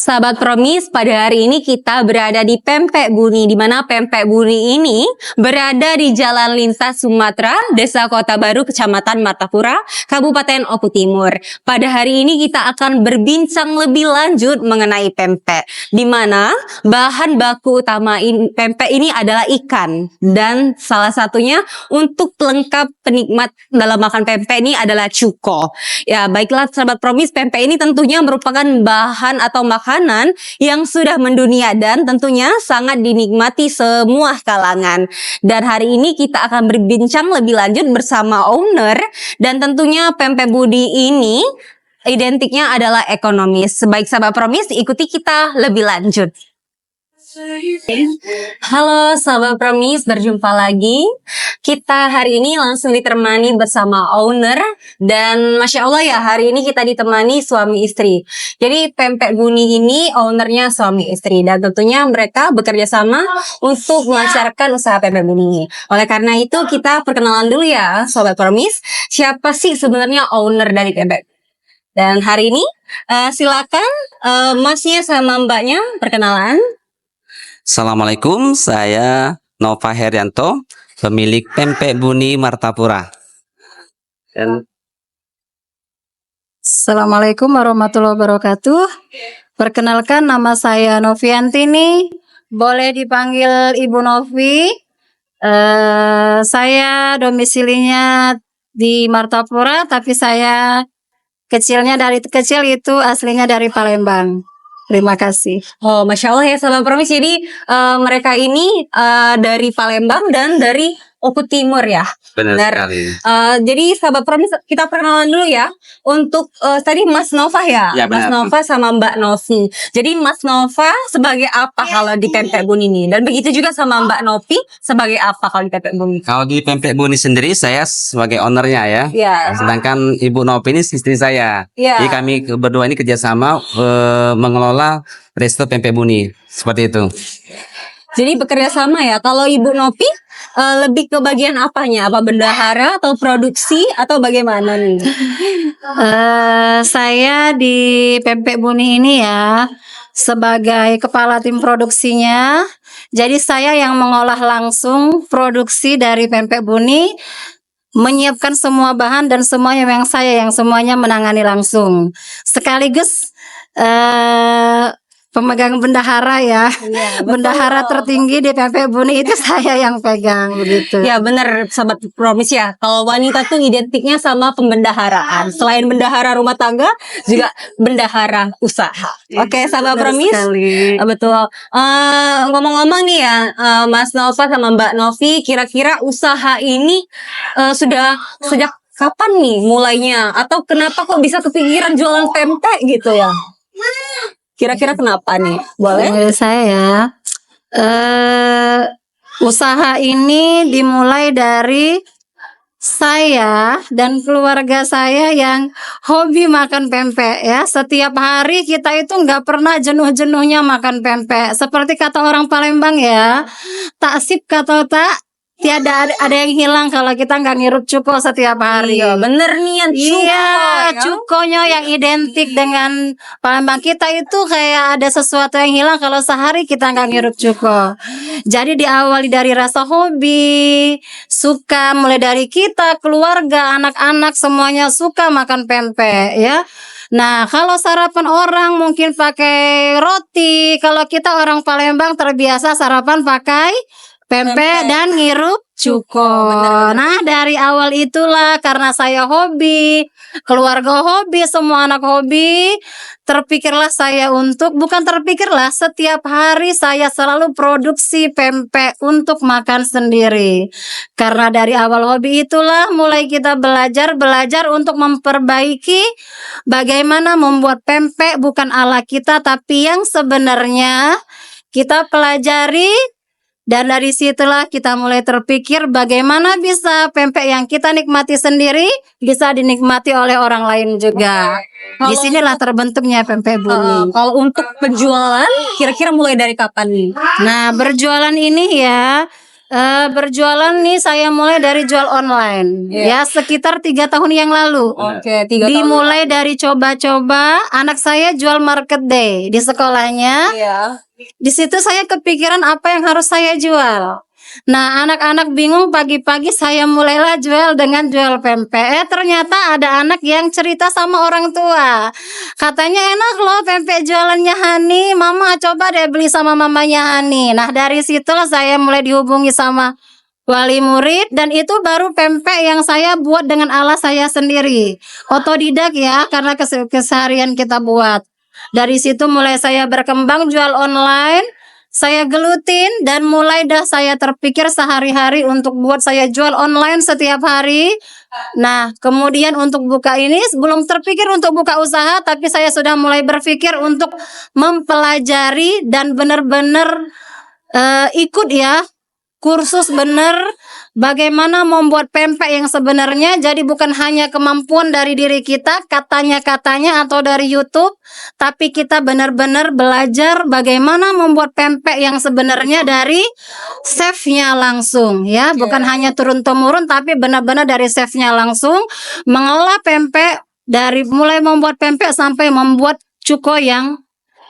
Sahabat Promis, pada hari ini kita berada di Pempek Buni, di mana Pempek Buni ini berada di Jalan Lintas Sumatera, Desa Kota Baru, Kecamatan Martapura, Kabupaten Oku Timur. Pada hari ini kita akan berbincang lebih lanjut mengenai pempek, di mana bahan baku utama pempek ini adalah ikan, dan salah satunya untuk pelengkap penikmat dalam makan pempek ini adalah cuko. Ya, baiklah sahabat Promis, pempek ini tentunya merupakan bahan atau makanan yang sudah mendunia dan tentunya sangat dinikmati semua kalangan. Dan hari ini kita akan berbincang lebih lanjut bersama owner, dan tentunya Pempek Buni ini identiknya adalah ekonomis. Baik sahabat Promis, ikuti kita lebih lanjut. Halo sahabat Promis, berjumpa lagi. Kita hari ini langsung ditemani bersama owner, dan Masya Allah ya, hari ini kita ditemani suami istri. Jadi Pempek Buni ini ownernya suami istri, dan tentunya mereka bekerja sama untuk melancarkan usaha Pempek Buni. Oleh karena itu kita perkenalan dulu ya sahabat Promis, siapa sih sebenarnya owner dari Pempek. Dan hari ini silakan masnya sama mbaknya perkenalan. Assalamualaikum, saya Nova Herianto, pemilik Pempek Buni Martapura. Dan Assalamualaikum warahmatullahi wabarakatuh. Perkenalkan, nama saya Noviantini, boleh dipanggil Ibu Novi. Saya domisilinya di Martapura, tapi saya dari kecil itu aslinya dari Palembang. Terima kasih. Oh, Masya Allah ya sahabat Promis. Jadi mereka ini dari Palembang dan dari Oku Timur ya. benar sekali. Jadi sahabat Promis, kita perkenalan dulu ya. Untuk tadi Mas Nova ya, Ya, Mas benar. Nova sama Mbak Novi. Jadi Mas Nova sebagai apa kalau di Pempek Buni ini? Dan begitu juga sama Mbak Novi sebagai apa kalau di Pempek Buni? Kalau di Pempek Buni sendiri, saya sebagai ownernya ya. Ya. Sedangkan Ibu Novi ini istri saya. Ya. Jadi kami berdua ini kerjasama mengelola resto Pempek Buni. Seperti itu. Jadi bekerja sama ya. Kalau Ibu Novi lebih ke bagian apanya? Apa bendahara atau produksi atau bagaimana nih? Saya di Pempek Buni ini ya sebagai kepala tim produksinya. Jadi saya yang mengolah langsung produksi dari Pempek Buni, menyiapkan semua bahan dan semuanya yang semuanya menangani langsung. Sekaligus pemegang bendahara ya. Iya, Bendahara tertinggi di Pempek Buni itu saya yang pegang begitu. Ya benar sahabat Promis ya. Kalau wanita tuh identiknya sama pembendaharaan. Selain bendahara rumah tangga, juga bendahara usaha. Oke, sahabat Benar Promis. sekali. Betul. Ngomong-ngomong nih ya, Mas Nova sama Mbak Novi, kira-kira usaha ini sudah sejak kapan nih mulainya? Atau kenapa kok bisa kepikiran jualan pempek gitu ya? Kira-kira kenapa nih? Boleh? Menurut saya ya, usaha ini dimulai dari saya dan keluarga saya yang hobi makan pempek ya. Setiap hari kita itu nggak pernah jenuh-jenuhnya makan pempek. Seperti kata orang Palembang ya, tak sip kata tak, tiada ada yang hilang kalau kita nggak ngirup cuko setiap hari. Iya, bener nih yang cuko Iya, ya. cukonya yang identik dengan Palembang kita itu kayak ada sesuatu yang hilang kalau sehari kita nggak ngirup cuko. Jadi diawali dari rasa hobi, suka, mulai dari kita, keluarga, anak-anak semuanya suka makan pempek ya. Nah, kalau sarapan orang mungkin pakai roti, kalau kita orang Palembang terbiasa sarapan pakai pempek dan ngirup cuko. Nah, dari awal itulah karena saya hobi, keluarga hobi, semua anak hobi, terpikirlah saya setiap hari saya selalu produksi pempek untuk makan sendiri. Karena dari awal hobi itulah mulai kita belajar untuk memperbaiki bagaimana membuat pempek bukan ala kita tapi yang sebenarnya kita pelajari. Dan dari situlah kita mulai terpikir bagaimana bisa pempek yang kita nikmati sendiri bisa dinikmati oleh orang lain juga. Disinilah terbentuknya Pempek Buni. Kalau untuk penjualan, kira-kira mulai dari kapan nih? Nah, berjualan ini ya Berjualan nih saya mulai dari jual online ya sekitar 3 tahun yang lalu. Oke, 3 tahun. Dimulai dari coba-coba, anak saya jual market day di sekolahnya. Iya. Di situ saya kepikiran apa yang harus saya jual. Nah, anak-anak bingung, pagi-pagi saya mulailah jual dengan jual pempek. Ternyata ada anak yang cerita sama orang tua. Katanya enak loh pempek jualannya Hani. Mama coba deh beli sama mamanya Hani. Nah, dari situlah saya mulai dihubungi sama wali murid, dan itu baru pempek yang saya buat dengan alas saya sendiri. Otodidak ya, karena keseharian kita buat. Dari situ mulai saya berkembang jual online. Saya gelutin dan mulai dah saya terpikir sehari-hari untuk buat saya jual online setiap hari. Nah, kemudian untuk buka ini belum terpikir untuk buka usaha, tapi saya sudah mulai berpikir untuk mempelajari dan benar-benar ikut ya kursus benar bagaimana membuat pempek yang sebenarnya. Jadi bukan hanya kemampuan dari diri kita, katanya atau dari YouTube, tapi kita benar-benar belajar bagaimana membuat pempek yang sebenarnya dari chefnya langsung ya, bukan hanya turun-temurun, tapi benar-benar dari chefnya langsung mengolah pempek dari mulai membuat pempek sampai membuat cuko yang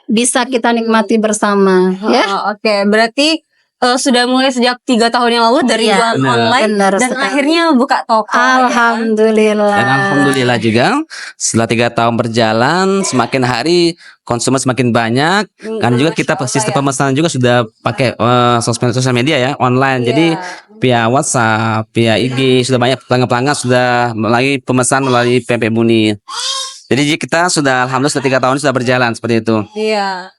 bisa kita nikmati bersama ya. Oke, berarti sudah mulai sejak 3 tahun yang lalu dari jualan online benar dan sekali. akhirnya buka toko. Alhamdulillah. Dan alhamdulillah juga setelah 3 tahun berjalan, semakin hari konsumen semakin banyak. Kan juga kita sistem pemesanan juga sudah pakai sosial media ya, online. Jadi via WhatsApp, via IG sudah banyak pelanggan-pelanggan sudah melalui pemesan melalui Pempek Buni. Jadi kita sudah alhamdulillah sudah 3 tahun sudah berjalan seperti itu. Iya.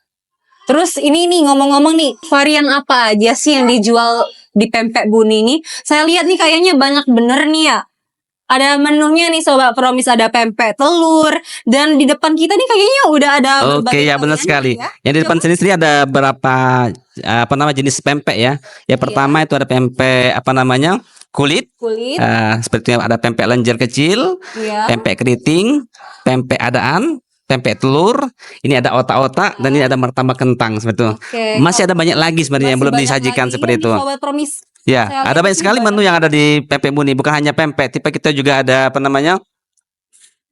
Terus ini nih ngomong-ngomong nih, varian apa aja sih yang dijual di Pempek Buni ini? Saya lihat nih kayaknya banyak bener nih ya. Ada menunya nih Sobat Promis, ada pempek telur, dan di depan kita nih kayaknya udah ada Oke, ya benar sekali. Yang di depan sini ada berapa jenis pempek ya. Yang pertama itu ada pempek kulit. Seperti ada pempek lenjer kecil, pempek keriting, pempek adaan, pempek telur, ini ada otak-otak, dan ini ada martabak kentang seperti itu. Masih ada banyak lagi sebenarnya yang belum disajikan seperti itu. Sobat Promis. Ya, ada banyak sekali menu yang ada di Pempek Buni, bukan hanya pempek. Tipe kita juga ada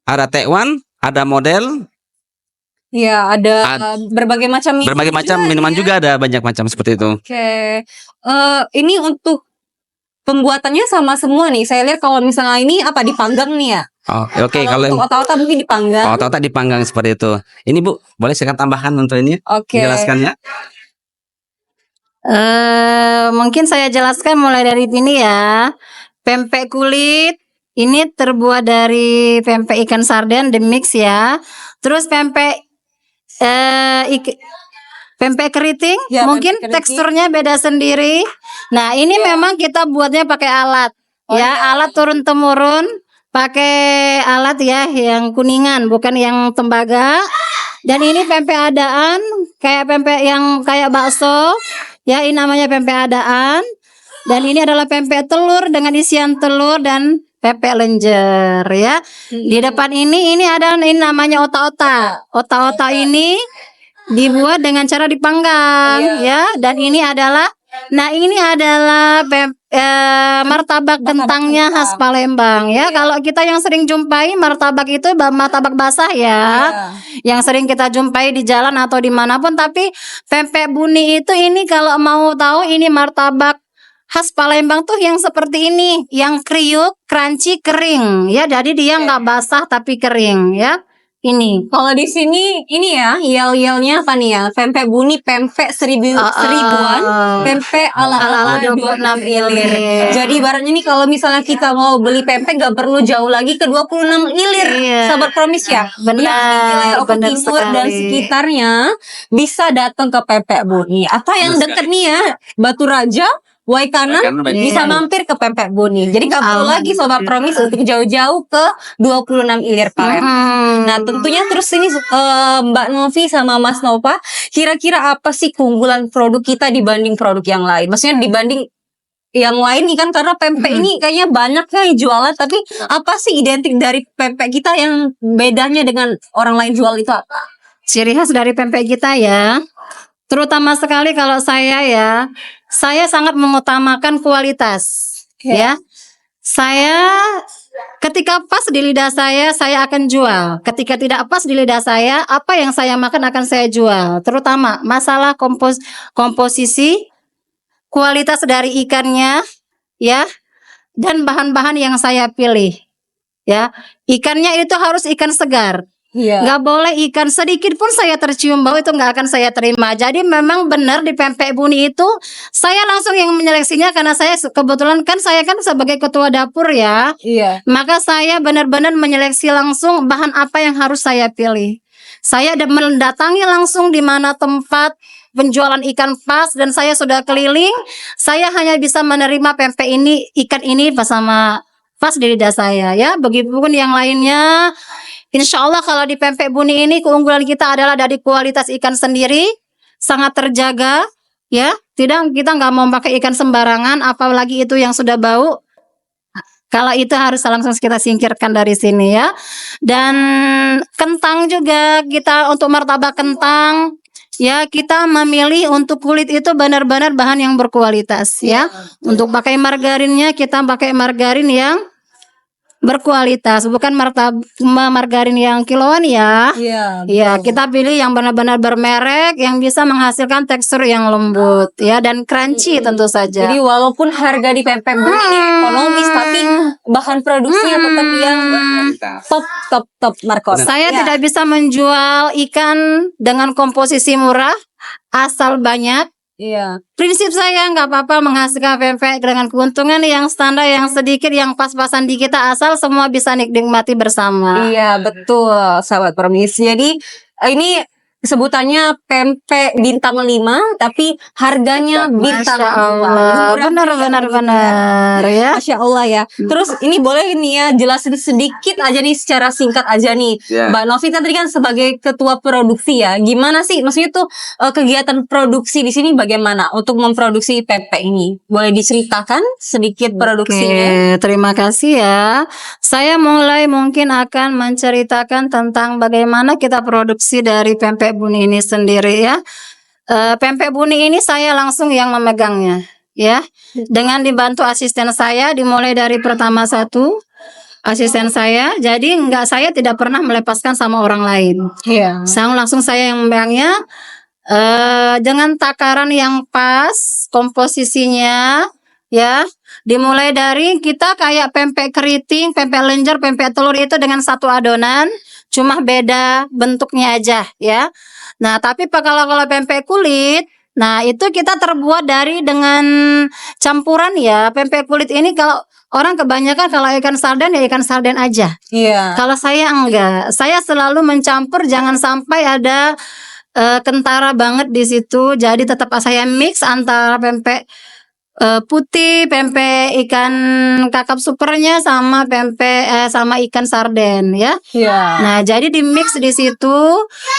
ada tekwan, ada model. Ya, ada berbagai macam minuman juga ada banyak macam seperti itu. Oke. Ini untuk pembuatannya sama semua nih. Saya lihat kalau misalnya ini dipanggang nih ya. Oke, kalau untuk otak-otak mungkin dipanggang. Otak-otak dipanggang seperti itu. Ini Bu, boleh saya tambahkan untuk ini? Oke. Jelaskan ya. Mungkin saya jelaskan mulai dari ini ya. Pempek kulit ini terbuat dari pempek ikan sarden demix ya. Terus pempek pempek keriting mungkin teksturnya beda sendiri. Nah, ini memang kita buatnya pakai alat alat turun temurun. Pakai alat ya yang kuningan, bukan yang tembaga. Dan ini pempek adaan, kayak pempek yang kayak bakso. Ya, ini namanya pempek adaan. Dan ini adalah pempek telur dengan isian telur dan pempek lenjer ya. Di depan ini ada ini namanya otak-otak. Otak-otak ini dibuat dengan cara dipanggang ya. Dan ini adalah martabak kentangnya khas Palembang ya. Kalau kita yang sering jumpai martabak itu martabak basah ya, yang sering kita jumpai di jalan atau dimanapun. Tapi Pempek Buni itu ini kalau mau tahu ini martabak khas Palembang tuh yang seperti ini, yang kriuk, crunchy, kering ya. Jadi dia nggak basah tapi kering ya. Ini kalau di sini ini ya yel-yelnya apa nih ya, Pempek Buni, pempek seribuan, pempek ala 26 ilir. Jadi ibaratnya nih kalau misalnya kita mau beli pempek gak perlu jauh lagi ke 26 ilir. Sobat Promis ya. Benar, benar sekali. Dan sekitarnya bisa datang ke Pempek Buni. Atau yang deket nih ya, Batu Raja, Waikana, bisa mampir ke Pempek Buni. Jadi gak perlu lagi Sobat Promis untuk jauh-jauh ke 26 ilir Palembang. Nah, tentunya terus ini Mbak Novi sama Mas Nova, kira-kira apa sih keunggulan produk kita dibanding produk yang lain? Maksudnya dibanding yang lain nih kan, karena pempek ini kayaknya banyak yang jualan, tapi apa sih identik dari pempek kita yang bedanya dengan orang lain jual itu apa? Ciri khas dari pempek kita ya. Terutama sekali kalau saya sangat mengutamakan kualitas. Ya. Saya ketika pas di lidah saya akan jual. Ketika tidak pas di lidah saya, apa yang saya makan akan saya jual. Terutama masalah komposisi, kualitas dari ikannya, ya, dan bahan-bahan yang saya pilih. Ya, ikannya itu harus ikan segar. Nggak boleh ikan sedikit pun saya tercium bau, itu nggak akan saya terima. Jadi memang benar di pempek Buni itu saya langsung yang menyeleksinya, karena saya kebetulan saya kan sebagai ketua dapur ya. Maka saya benar-benar menyeleksi langsung bahan apa yang harus saya pilih. Saya mendatangi langsung di mana tempat penjualan ikan pas, dan saya sudah keliling. Saya hanya bisa menerima pempek ini, ikan ini pas di lidah saya ya. Begitupun yang lainnya. Insya Allah kalau di pempek Buni ini keunggulan kita adalah dari kualitas ikan sendiri, sangat terjaga ya. Kita nggak mau pakai ikan sembarangan, apalagi itu yang sudah bau. Kalau itu harus langsung kita singkirkan dari sini ya. Dan kentang juga, kita untuk martabak kentang ya, kita memilih untuk kulit itu benar-benar bahan yang berkualitas ya. Untuk pakai margarinnya, kita pakai margarin yang berkualitas, bukan margarin yang kiloan ya. Iya, kita pilih yang benar-benar bermerek, yang bisa menghasilkan tekstur yang lembut ya, dan crunchy tentu saja. Jadi walaupun harga di pempek Buni ini ekonomis, tapi bahan produksinya tetap yang top Marcos. Saya tidak bisa menjual ikan dengan komposisi murah asal banyak. Prinsip saya nggak apa-apa menghasilkan pempek dengan keuntungan yang standar, yang sedikit, yang pas-pasan di kita, asal semua bisa nikmati bersama. Iya betul, sahabat Permis. Jadi ini sebutannya pempek bintang 5, tapi harganya bintang 5. Benar ya. Masya Allah ya. Terus ini boleh nih ya jelasin sedikit aja nih, secara singkat aja nih, Mbak Novita tadi kan sebagai ketua produksi ya, gimana sih maksudnya tuh kegiatan produksi di sini bagaimana untuk memproduksi pempek ini? Boleh diceritakan sedikit produksinya? Oke, terima kasih ya. Saya mungkin akan menceritakan tentang bagaimana kita produksi dari pempek Buni ini sendiri ya. Pempek Buni ini saya langsung yang memegangnya ya, dengan dibantu asisten saya, dimulai dari pertama satu asisten saya. Jadi saya tidak pernah melepaskan sama orang lain. Langsung saya yang memegangnya dengan takaran yang pas, komposisinya ya. Dimulai dari kita kayak pempek keriting, pempek lenjer, pempek telur itu dengan satu adonan, cuma beda bentuknya aja ya. Nah, tapi kalau pempek kulit, nah itu kita terbuat dengan campuran ya. Pempek kulit ini kalau orang kebanyakan kalau ikan sarden ya ikan sarden aja. Kalau saya enggak, saya selalu mencampur, jangan sampai ada kentara banget di situ. Jadi tetap saya mix antara pempek putih, pempek ikan kakap supernya sama sama ikan sarden ya. Nah, jadi di mix di situ.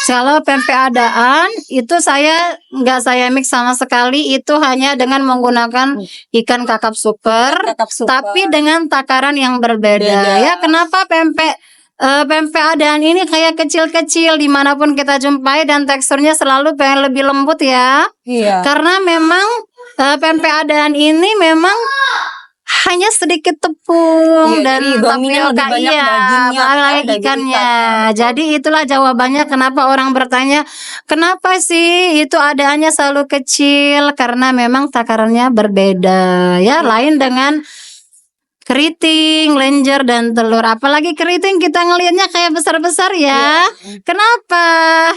Kalau pempek adaan itu nggak saya mix sama sekali, itu hanya dengan menggunakan ikan kakap super, tapi dengan takaran yang berbeda. Ya, kenapa pempek adaan ini kayak kecil-kecil dimanapun kita jumpai, dan teksturnya selalu pengen lebih lembut ya. Karena memang pempek adaan ini memang hanya sedikit tepung dan tapioka, banyak ikannya. Jadi itulah jawabannya kenapa orang bertanya, kenapa sih itu adaannya selalu kecil? Karena memang takarannya berbeda ya, lain dengan keriting, lenjer, dan telur. Apalagi keriting kita ngelihatnya kayak besar-besar ya. Kenapa?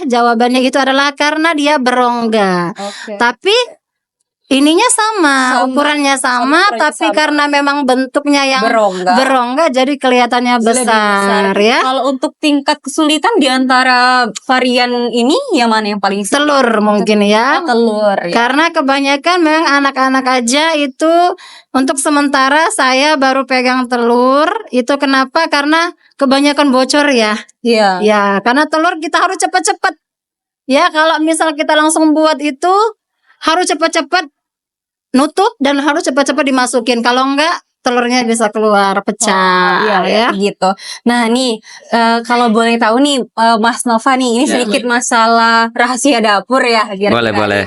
Jawabannya itu adalah karena dia berongga. Tapi ininya sama, ukurannya sama, tapi karena memang bentuknya yang berongga jadi kelihatannya besar ya. Kalau untuk tingkat kesulitan di antara varian ini, yang mana yang paling sulit? Telur mungkin ya. Telur ya. Karena kebanyakan memang anak-anak aja itu, untuk sementara saya baru pegang telur. Itu kenapa? Karena kebanyakan bocor ya. Ya, karena telur kita harus cepat-cepat. Ya, kalau misal kita langsung buat itu harus cepat-cepat nutup dan harus cepat-cepat dimasukin. Kalau enggak telurnya bisa keluar pecah Iya, ya. gitu. Nah nih, kalau boleh tahu nih, Mas Nova nih, ini sedikit masalah rahasia dapur ya, Boleh, boleh.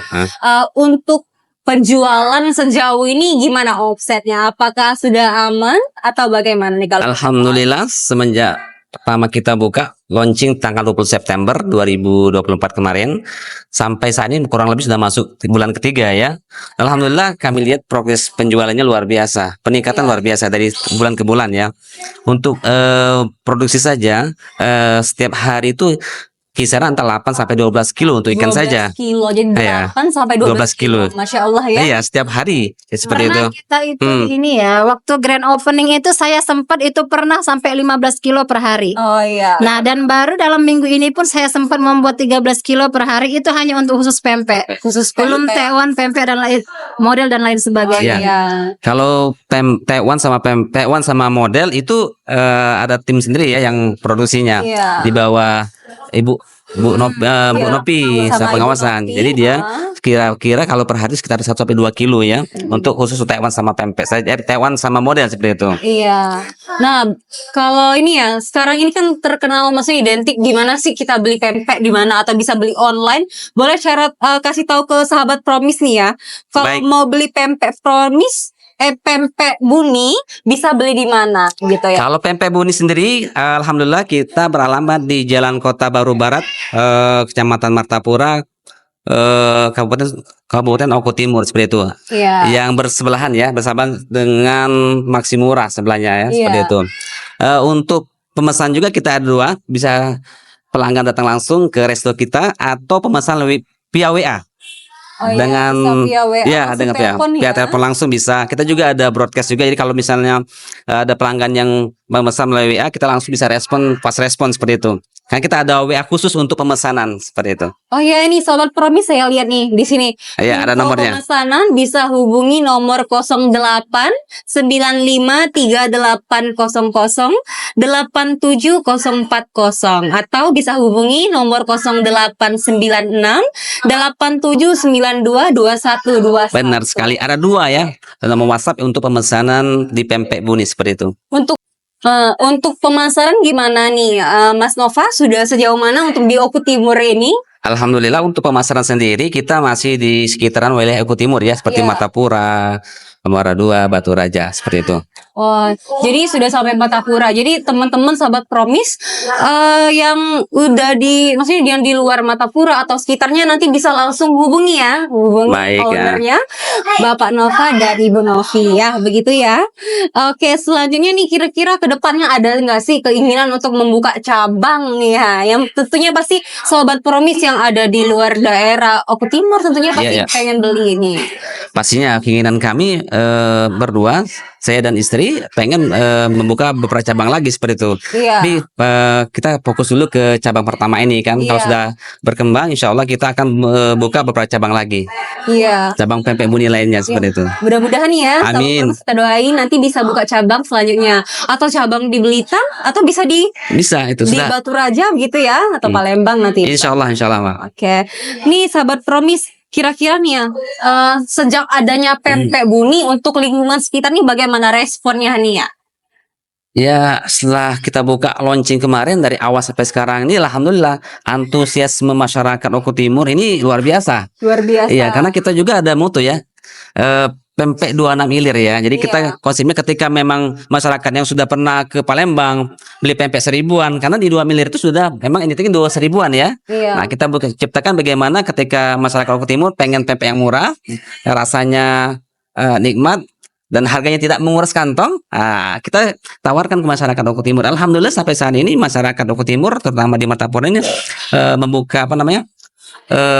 Untuk penjualan sejauh ini gimana omsetnya? Apakah sudah aman atau bagaimana nih kalau? Alhamdulillah semenjak pertama kita buka launching tanggal 20 September 2024 kemarin sampai saat ini kurang lebih sudah masuk bulan ketiga ya. Alhamdulillah kami lihat progres penjualannya luar biasa, peningkatan luar biasa dari bulan ke bulan ya. Untuk produksi saja setiap hari itu kisaran antara 8 sampai 12 kilo untuk ikan 12 saja. kilo, jadi Iya, 8 sampai 12 kilo. kilo. Masya Allah ya. Iya, setiap hari ya, seperti Pernah itu. kita itu ini ya, waktu grand opening itu saya sempat itu pernah sampai 15 kilo per hari. Oh iya. Nah, dan baru dalam minggu ini pun saya sempat membuat 13 kilo per hari, itu hanya untuk khusus pempek. Khusus Belum pempek. tewan, pempek dan lain model dan lain sebagainya. Iya. Kalau Taiwan sama model itu ada tim sendiri ya yang produksinya Iya. di bawah Bu Nopi Sama sama pengawasan. Ibu Nopi, Jadi dia kira-kira kalau per hari sekitar 1 sampai 2 kilo ya untuk khusus Taiwan sama pempek saja, Taiwan sama model seperti itu. Iya. Nah, kalau ini ya, sekarang ini kan terkenal maksudnya identik gimana sih kita beli pempek di mana atau bisa beli online. Boleh cara kasih tahu ke sahabat Promis nih ya. Kalau Baik. mau beli pempek Promis, pempek Buni bisa beli di mana gitu ya. Kalau pempek Buni sendiri, alhamdulillah kita beralamat di Jalan Kota Baru Barat, Kecamatan Martapura, Kabupaten Oku Timur seperti itu. Iya. Yang bersebelahan ya, bersama dengan Maksimura sebelahnya ya, seperti Iya. itu. Untuk pemesan juga kita ada 2, bisa pelanggan datang langsung ke resto kita atau pemesan via WA. Oh iya, Dengan bisa via WA, ya langsung dengan telepon via ya. telepon langsung bisa. Kita juga ada broadcast juga. Jadi kalau misalnya ada pelanggan yang memesan melalui WA, kita langsung bisa pas respon seperti itu. Kan kita ada WA khusus untuk pemesanan seperti itu. Oh ya, ini sobat Promis saya lihat nih di sini. Iya, ada Info nomornya. pemesanan bisa hubungi nomor 08 95 3800 87040 atau bisa hubungi nomor 0896 8792 2121. Benar sekali. Ada 2 ya. Nomor WhatsApp untuk pemesanan di pempek Buni seperti itu. Untuk pemasaran gimana nih, Mas Nova? Sudah sejauh mana untuk di Oku Timur ini? Alhamdulillah untuk pemasaran sendiri kita masih di sekitaran wilayah Oku Timur ya, seperti Iya. Martapura, Muara II, Batu Raja seperti itu. Oh, jadi sudah sampai Martapura. Jadi teman-teman sahabat Promis yang udah maksudnya yang di luar Martapura atau sekitarnya nanti bisa langsung hubungi ya, Baik, ya. ownernya Bapak Nova dan Ibu Novi ya, begitu ya. Oke, selanjutnya nih kira-kira kedepannya ada nggak sih keinginan untuk membuka cabang nih ya? Yang tentunya pasti sahabat Promis yang ada di luar daerah Oku Timur tentunya pasti Iya, iya. pengen beli ini. Pastinya keinginan kami berdua, saya dan istri pengen membuka beberapa cabang lagi seperti itu. Iya. Tapi kita fokus dulu ke cabang pertama ini kan. Kalau Iya. sudah berkembang, insya Allah kita akan buka beberapa cabang lagi. Iya. Cabang pempek Buni lainnya seperti itu. Mudah-mudahan ya, sahabat Amin. Promis, kita doain nanti bisa buka cabang selanjutnya atau cabang di Blitar atau bisa di Bisa itu sudah. Batu Raja gitu ya atau Palembang nanti. Insya Allah, Mbak. Oke, nih sahabat Promis, kira-kira nih ya sejak adanya pempek Buni untuk lingkungan sekitar nih bagaimana responnya nih ya? Ya, setelah kita buka launching kemarin dari awal sampai sekarang ini, alhamdulillah antusiasme masyarakat Oku Timur ini luar biasa. Luar biasa. Iya, karena kita juga ada moto ya, pempek 26 ilir ya. Jadi kita Iya. konsepnya ketika memang masyarakat yang sudah pernah ke Palembang beli pempek 1000-an, karena di 2 miliar itu sudah memang ini 1000-an ya. Iya. Nah, kita ciptakan bagaimana ketika masyarakat Oku Timur pengen pempek yang murah, rasanya nikmat dan harganya tidak menguras kantong. Kita tawarkan ke masyarakat Oku Timur. Alhamdulillah sampai saat ini masyarakat Oku Timur terutama di Martapura ini membuka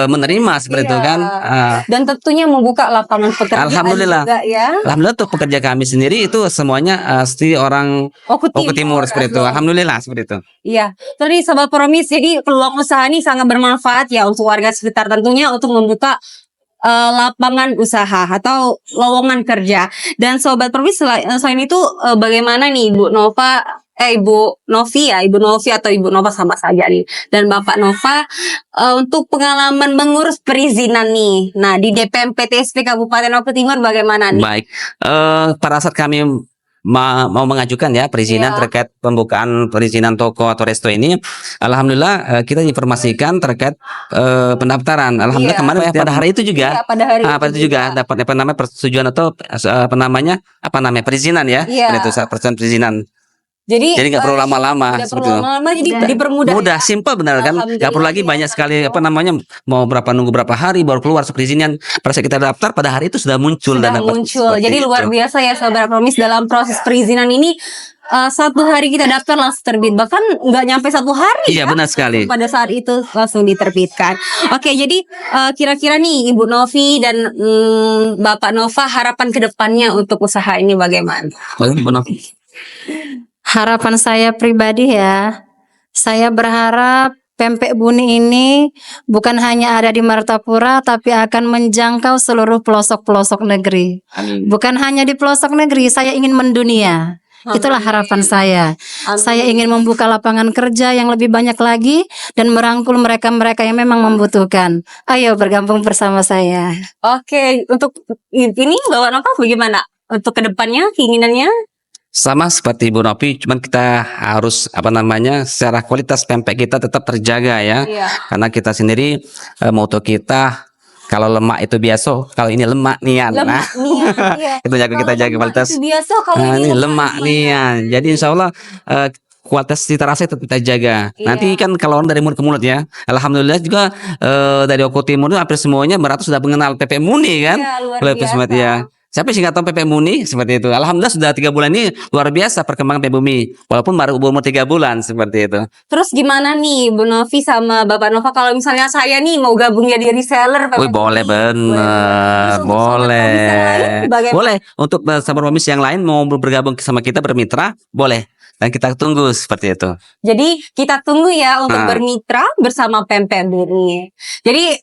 menerima seperti itu kan. Dan tentunya membuka lapangan pekerjaan Alhamdulillah. juga ya. Alhamdulillah untuk pekerja kami sendiri itu semuanya asli orang Oku Oku Timur seperti itu. Alhamdulillah seperti itu. Iya, tadi sahabat Promis, jadi peluang usaha ini sangat bermanfaat ya untuk warga sekitar tentunya untuk membuka lapangan usaha atau lowongan kerja. Dan sobat Promis selain itu bagaimana nih Ibu Novi atau Ibu Nova sama saja nih, dan Bapak Nova untuk pengalaman mengurus perizinan nih. Nah di DPM PTSP Kabupaten Oku Timur bagaimana nih? Baik. Pada saat kami mau mengajukan ya perizinan Iya. terkait pembukaan perizinan toko atau resto ini. Alhamdulillah kita informasikan terkait pendaftaran. Alhamdulillah Iya. kemarin pada hari itu juga Iya, pada hari pada itu juga dapat apa namanya persetujuan atau apa namanya perizinan ya. Iya. Itu persen perizinan. Jadi Jadi nggak perlu lama-lama nggak perlu seperti itu. lama-lama, jadi dipermudah. Mudah, simpel benar kan? Nggak perlu lagi banyak sekali apa namanya mau nunggu berapa hari baru keluar perizinan. Pada saat kita daftar pada hari itu sudah muncul Sudah dan dapat muncul. seperti Jadi luar itu. biasa ya Sahabat Promis, dalam proses perizinan ini 1 hari kita daftar langsung terbit, bahkan nggak nyampe 1 hari. Iya benar sekali. Pada saat itu langsung diterbitkan. Oke, jadi kira-kira nih Ibu Novi dan Bapak Nova, harapan kedepannya untuk usaha ini bagaimana? Benar. Harapan saya pribadi ya, saya berharap pempek buni ini bukan hanya ada di Martapura, tapi akan menjangkau seluruh pelosok-pelosok negeri. Amin. Bukan hanya di pelosok negeri, saya ingin mendunia. Itulah harapan saya. Saya ingin membuka lapangan kerja yang lebih banyak lagi dan merangkul mereka-mereka yang memang membutuhkan. Ayo bergabung bersama saya. Oke, untuk ini Bapak Nova bagaimana? Untuk kedepannya keinginannya? Sama seperti Bu Novi, cuman kita harus apa namanya secara kualitas pempek kita tetap terjaga ya. Iya. Karena kita sendiri moto kita kalau lemak itu biasa, kalau ini lemak nian. Nah, Lemak nian. Iya. itu kita jaga Kalau kualitas. lemak itu biasa, kalau Nah, ini ini lemak nian. Jadi insya Allah kualitas cita rasa tetap kita jaga. Iya. Nanti kan kalau orang dari mulut ke mulut ya. Alhamdulillah juga dari Oku Timur itu hampir semuanya beratus sudah mengenal pempek Muni kan. Iya, luar Pempek biasa. Sumet, ya. Siapa sih nggak tahu pempek Muni seperti itu. Alhamdulillah sudah 3 bulan ini luar biasa perkembangan pempek Muni. Walaupun baru umur 3 bulan seperti itu. Terus gimana nih Bu Novi sama Bapak Nova, kalau misalnya saya nih mau gabung jadi reseller? Wih, boleh bener, Terus untuk boleh. sobat promis yang lain, bagaimana? Boleh untuk sahabat promis yang lain mau bergabung sama kita bermitra, boleh. Dan kita tunggu seperti itu. Jadi kita tunggu ya untuk Nah. bermitra bersama pempek buni. Jadi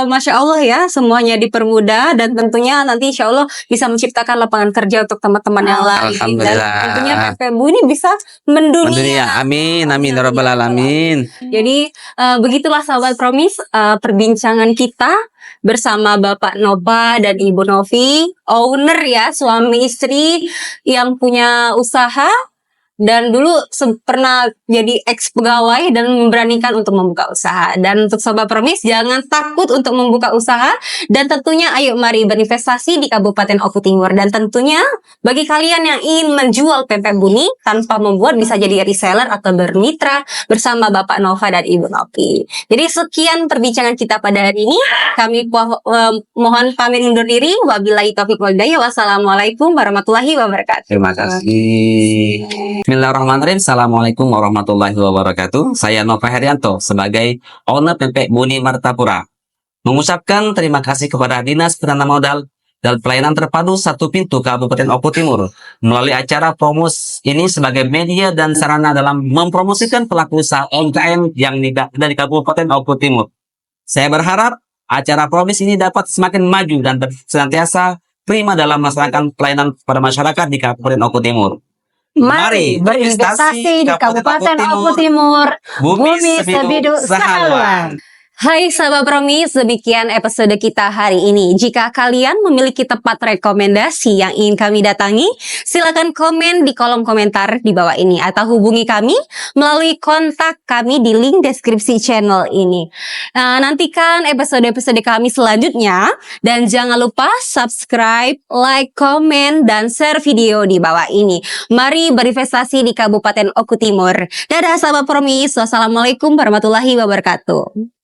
Masya Allah ya, semuanya dipermudah dan tentunya nanti Insya Allah bisa menciptakan lapangan kerja untuk teman-teman yang lain. Dan Alhamdulillah. tentunya pempek buni bisa mendunia. Mendunia, amin, amin, ya rabbal alamin. Jadi begitulah sahabat promis perbincangan kita bersama Bapak Nova dan Ibu Novi, owner ya, suami istri yang punya usaha dan dulu pernah jadi ex pegawai dan memberanikan untuk membuka usaha. Dan untuk sobat promis jangan takut untuk membuka usaha, dan tentunya ayo mari berinvestasi di Kabupaten Oku Timur. Dan tentunya bagi kalian yang ingin menjual pempek buni tanpa membuat, bisa jadi reseller atau bermitra bersama Bapak Nova dan Ibu Novi. Jadi sekian perbincangan kita pada hari ini. Kami mohon pamit undur diri. Wabillahi taufiq wal hidayah. Wassalamualaikum warahmatullahi wabarakatuh. Terima kasih. Bismillahirrahmanirrahim. Assalamualaikum warahmatullahi wabarakatuh. Saya Nova Herianto sebagai owner pempek Buni Martapura. Mengucapkan terima kasih kepada Dinas Penanaman Modal dan Pelayanan Terpadu Satu Pintu Kabupaten Oku Timur melalui acara promos ini sebagai media dan sarana dalam mempromosikan pelaku usaha UMKM yang ada di Kabupaten Oku Timur. Saya berharap acara promis ini dapat semakin maju dan senantiasa prima dalam melaksanakan pelayanan kepada masyarakat di Kabupaten Oku Timur. Mari berinvestasi di Kabupaten Oku Timur. Bumi Sebidu Sahaluan. Hai sahabat promis, demikian episode kita hari ini. Jika kalian memiliki tempat rekomendasi yang ingin kami datangi, silakan komen di kolom komentar di bawah ini atau hubungi kami melalui kontak kami di link deskripsi channel ini. Nantikan episode-episode kami selanjutnya dan jangan lupa subscribe, like, komen, dan share video di bawah ini. Mari berinvestasi di Kabupaten Oku Timur. Dadah sahabat promis, wassalamualaikum warahmatullahi wabarakatuh.